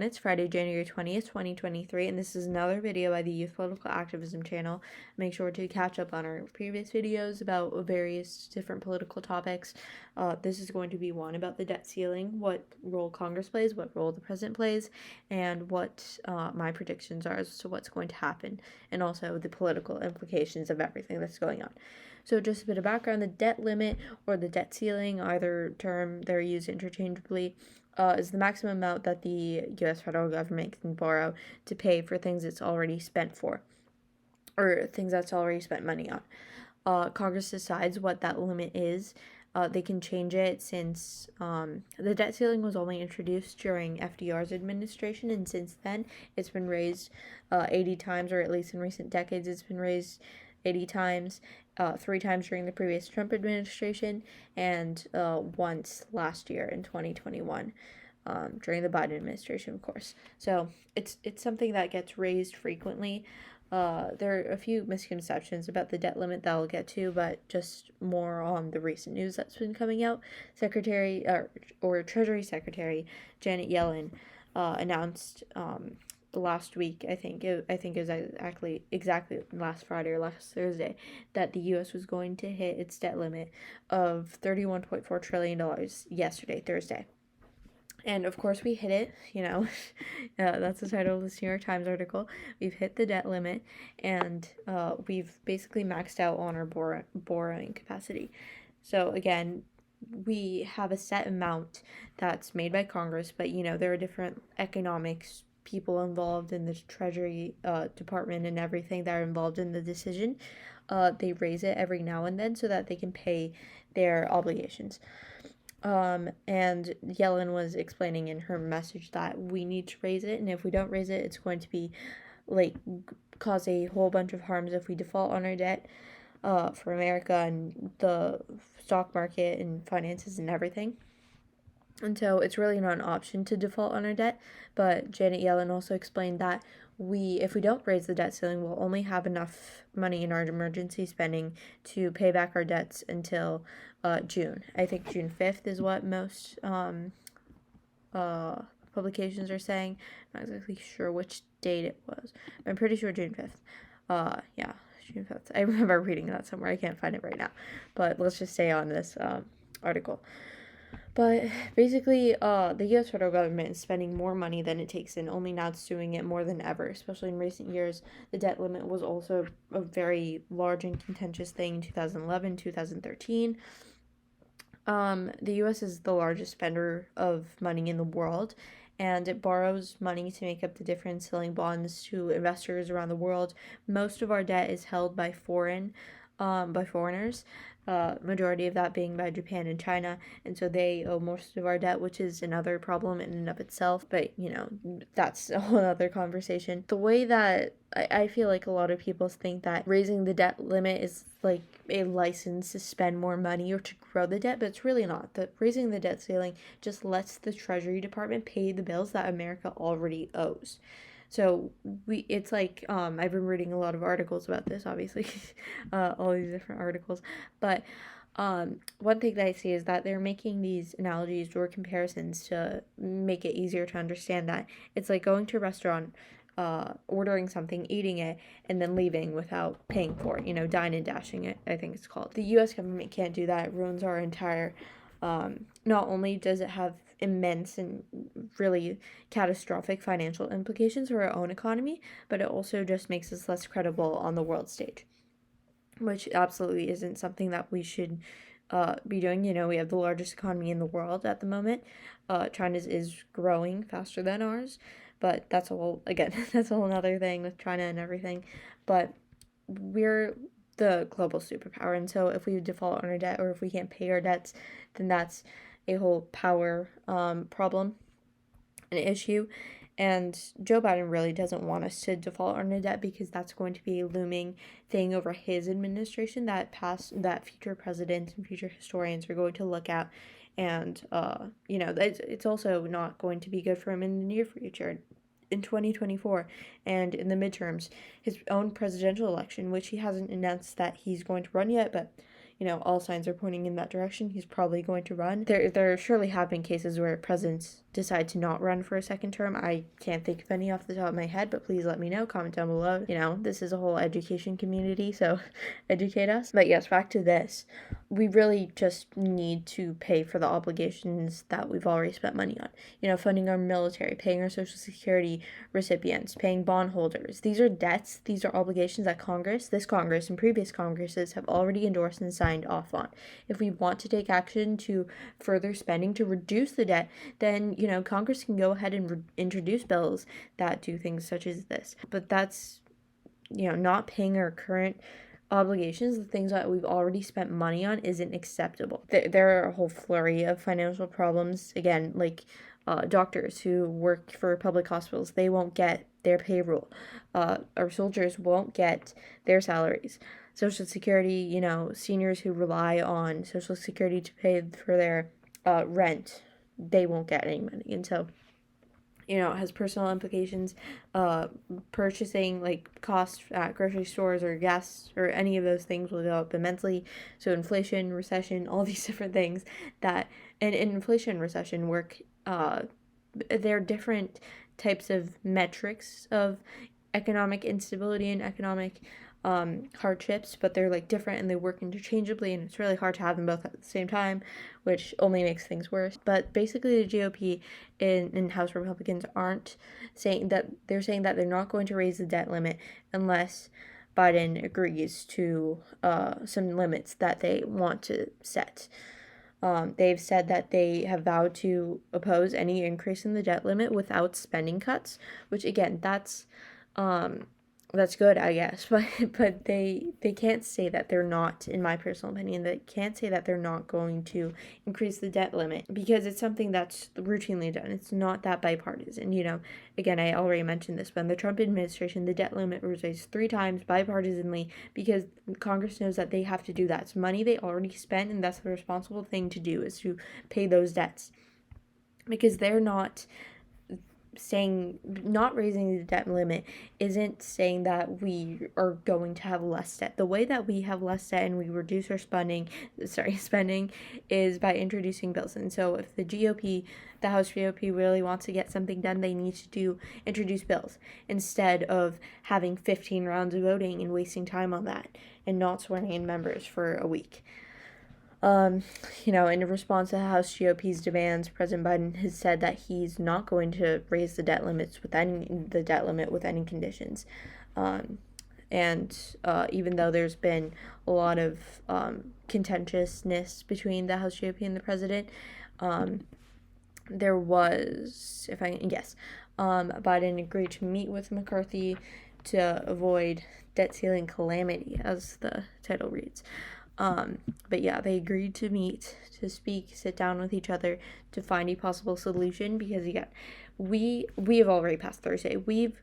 It's Friday, January 20th, 2023, and this is another video by the Youth Political Activism channel. Make sure to catch up on our previous videos about various different political topics. This is going to be one about the debt ceiling, what role Congress plays, what role the president plays, and what my predictions are as to what's going to happen, and also the political implications of everything that's going on. So just a bit of background, the debt limit or the debt ceiling, either term, they're used interchangeably, is the maximum amount that the U.S. federal government can borrow to pay for things it's already spent for, or things that's already spent money on. Congress decides what that limit is. They can change it since the debt ceiling was only introduced during FDR's administration, and since then it's been raised 80 times, or at least in recent decades it's been raised 80 times, 3 times during the previous Trump administration, and once last year in 2021, during the Biden administration, of course. So it's something that gets raised frequently. There are a few misconceptions about the debt limit that I'll get to, but just more on the recent news that's been coming out. Treasury Secretary Janet Yellen announced last week, I think it was exactly last Friday or last Thursday, that the U.S. was going to hit its debt limit of $31.4 trillion yesterday, Thursday. And of course we hit it, that's the title of this New York Times article. We've hit the debt limit, and we've basically maxed out on our borrowing capacity. So again, we have a set amount that's made by Congress, but there are different economics people involved in the Treasury Department and everything that are involved in the decision. They raise it every now and then so that they can pay their obligations. And Yellen was explaining in her message that we need to raise it, and if we don't raise it, it's going to be cause a whole bunch of harms if we default on our debt for America and the stock market and finances and everything. And so it's really not an option to default on our debt. But Janet Yellen also explained that if we don't raise the debt ceiling, we'll only have enough money in our emergency spending to pay back our debts until June. I think June 5th is what most publications are saying. I'm not exactly sure which date it was, but I'm pretty sure June 5th. Yeah, June 5th. I remember reading that somewhere. I can't find it right now. But let's just stay on this article. But basically, the U.S. federal government is spending more money than it takes in, only now it's doing it more than ever, especially in recent years. The debt limit was also a very large and contentious thing in 2011, 2013. The U.S. is the largest spender of money in the world, and it borrows money to make up the difference, selling bonds to investors around the world. Most of our debt is held by foreigners. Majority of that being by Japan and China, and so they owe most of our debt, which is another problem in and of itself, but that's a whole other conversation. The way that I feel like a lot of people think that raising the debt limit is like a license to spend more money or to grow the debt, but it's really not. Raising the debt ceiling just lets the Treasury Department pay the bills that America already owes. So it's like, I've been reading a lot of articles about this, obviously, all these different articles, but one thing that I see is that they're making these analogies or comparisons to make it easier to understand that it's like going to a restaurant, ordering something, eating it, and then leaving without paying for it, dine and dashing it, I think it's called. The U.S. government can't do that. It ruins our entire, not only does it have immense and really catastrophic financial implications for our own economy, but it also just makes us less credible on the world stage, which absolutely isn't something that we should be doing. We have the largest economy in the world at the moment. China's is growing faster than ours, but that's a whole other thing with China and everything. But we're the global superpower, and so if we default on our debt, or if we can't pay our debts, then that's a whole power problem, an issue. And Joe Biden really doesn't want us to default on our debt, because that's going to be a looming thing over his administration that future presidents and future historians are going to look at. And it's also not going to be good for him in the near future, in 2024, and in the midterms, his own presidential election, which he hasn't announced that he's going to run yet, but all signs are pointing in that direction. He's probably going to run. There surely have been cases where presidents decide to not run for a second term. I can't think of any off the top of my head, but please let me know. Comment down below. This is a whole education community, so educate us. But yes, back to this. We really just need to pay for the obligations that we've already spent money on. Funding our military, paying our Social Security recipients, paying bondholders. These are debts. These are obligations that this Congress, and previous Congresses have already endorsed and signed off on. If we want to take action to further spending to reduce the debt, then, Congress can go ahead and introduce bills that do things such as this. But that's, not paying our current obligations, the things that we've already spent money on, isn't acceptable. There are a whole flurry of financial problems. Again, like doctors who work for public hospitals, they won't get their payroll. Our soldiers won't get their salaries. Social Security, seniors who rely on Social Security to pay for their rent, they won't get any money. And so, it has personal implications. Purchasing, like, costs at grocery stores or gas or any of those things will go up immensely. So inflation, recession, all these different things and inflation and recession work, they're different types of metrics of economic instability and economic hardships, but they're like different and they work interchangeably, and it's really hard to have them both at the same time, which only makes things worse. But basically the GOP and House Republicans aren't saying that, they're saying that they're not going to raise the debt limit unless Biden agrees to some limits that they want to set. They've said that they have vowed to oppose any increase in the debt limit without spending cuts, which again, that's good, I guess, but they can't say that they're not, in my personal opinion, they can't say that they're not going to increase the debt limit, because it's something that's routinely done. It's not that bipartisan. Again, I already mentioned this, but in the Trump administration, the debt limit was raised 3 times bipartisanly because Congress knows that they have to do that. It's money they already spent, and that's the responsible thing to do, is to pay those debts, because they're not saying, not raising the debt limit isn't saying that we are going to have less debt. The way that we have less debt and we reduce our spending is by introducing bills. And so if the House GOP really wants to get something done, they need to introduce bills instead of having 15 rounds of voting and wasting time on that and not swearing in members for a week. In response to the House GOP's demands, President Biden has said that he's not going to raise the debt limit with any conditions. Even though there's been a lot of contentiousness between the House GOP and the president, there was, Biden agreed to meet with McCarthy to avoid debt ceiling calamity, as the title reads. But yeah, they agreed to meet, to speak, sit down with each other to find a possible solution, because again, we have already passed Thursday. We've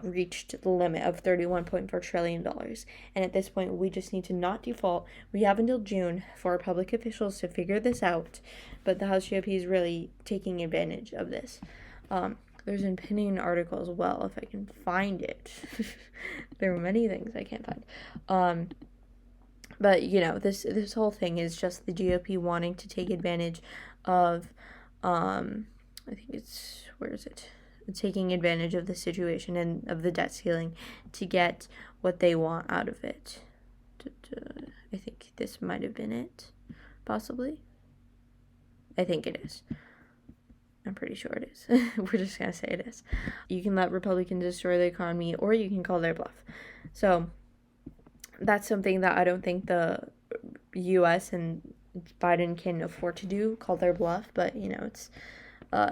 reached the limit of $31.4 trillion. And at this point, we just need to not default. We have until June for public officials to figure this out, but the House GOP is really taking advantage of this. There's an opinion article as well, if I can find it. There are many things I can't find. But, this whole thing is just the GOP wanting to take advantage of, taking advantage of the situation and of the debt ceiling to get what they want out of it. I think this might have been it, possibly. I think it is. I'm pretty sure it is. We're just going to say it is. You can let Republicans destroy the economy, or you can call their bluff. So that's something that I don't think the U.S. and Biden can afford to do, call their bluff, but, it's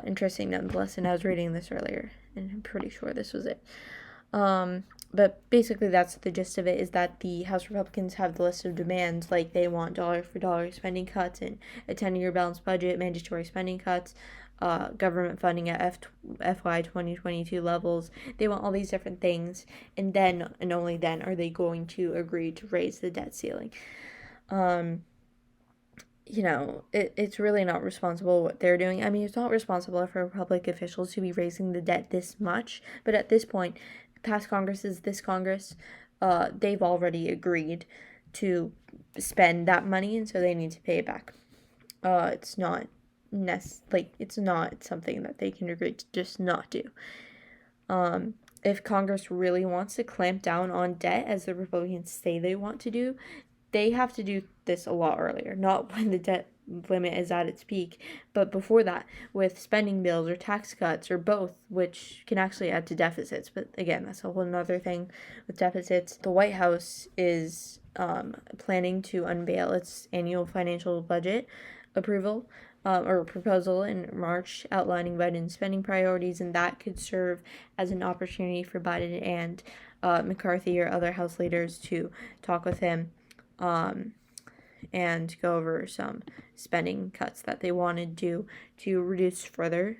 interesting nonetheless, and I was reading this earlier, and I'm pretty sure this was it. But basically that's the gist of it, is that the House Republicans have the list of demands, like they want dollar-for-dollar spending cuts and a 10-year balanced budget, mandatory spending cuts, government funding at FY 2022 levels. They want all these different things, and then and only then are they going to agree to raise the debt ceiling. It's really not responsible what they're doing. I mean, it's not responsible for public officials to be raising the debt this much, but at this point, past Congresses, this Congress, they've already agreed to spend that money, and so they need to pay it back. It's not it's not something that they can agree to just not do. If Congress really wants to clamp down on debt, as the Republicans say they want to do, they have to do this a lot earlier, not when the debt limit is at its peak, but before that, with spending bills or tax cuts or both, which can actually add to deficits. But again, that's a whole other thing with deficits. The White House is planning to unveil its annual financial budget approval or proposal in March, outlining Biden's spending priorities, and that could serve as an opportunity for Biden and McCarthy or other House leaders to talk with him and go over some spending cuts that they want to do to reduce further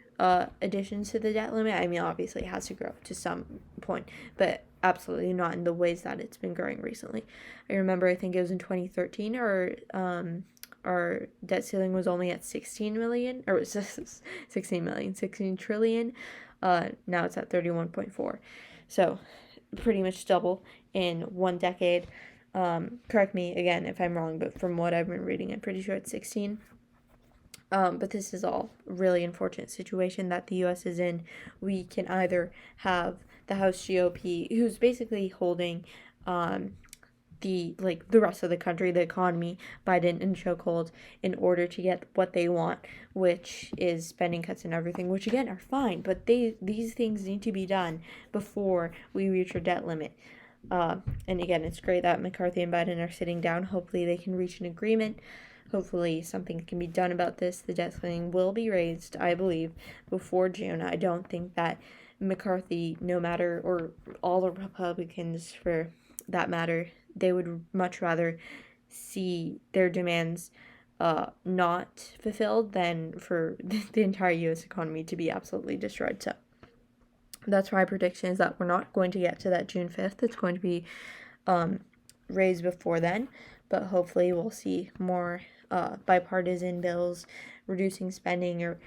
additions to the debt limit. I mean, obviously it has to grow to some point, but absolutely not in the ways that it's been growing recently. I remember, I think it was in 2013, our debt ceiling was only at 16 million, or it was 16 trillion. Now it's at 31.4. So pretty much double in one decade. Correct me again if I'm wrong, but from what I've been reading, I'm pretty sure it's 16. But this is all a really unfortunate situation that the U.S. is in. We can either have the House GOP, who's basically holding the rest of the country, the economy, Biden in chokehold in order to get what they want, which is spending cuts and everything, which again are fine, but these things need to be done before we reach our debt limit. And again, it's great that McCarthy and Biden are sitting down. Hopefully they can reach an agreement. Hopefully something can be done about this. The debt ceiling will be raised, I believe, before June. I don't think that McCarthy, no matter, or all the Republicans for that matter, they would much rather see their demands not fulfilled than for the entire U.S. economy to be absolutely destroyed. So that's my prediction, is that we're not going to get to that June 5th. It's going to be raised before then, but hopefully we'll see more bipartisan bills reducing spending or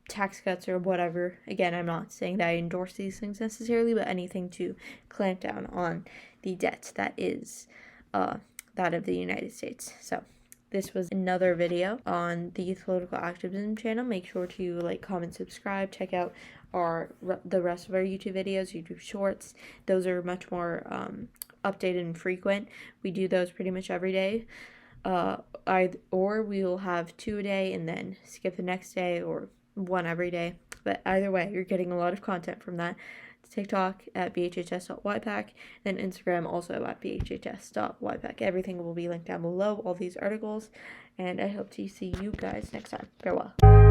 tax cuts or whatever. Again, I'm not saying that I endorse these things necessarily, but anything to clamp down on the debt that is that of the United States. So this was another video on the Youth Political Activism channel. Make sure to like, comment, subscribe. Check out the rest of our YouTube videos, YouTube Shorts. Those are much more updated and frequent. We do those pretty much every day. Or we will have 2 a day and then skip the next day, or 1 every day. But either way, you're getting a lot of content from that. TikTok at bhhs.ypac, then Instagram also at bhhs.ypac. Everything will be linked down below, all these articles, and I hope to see you guys next time. Farewell.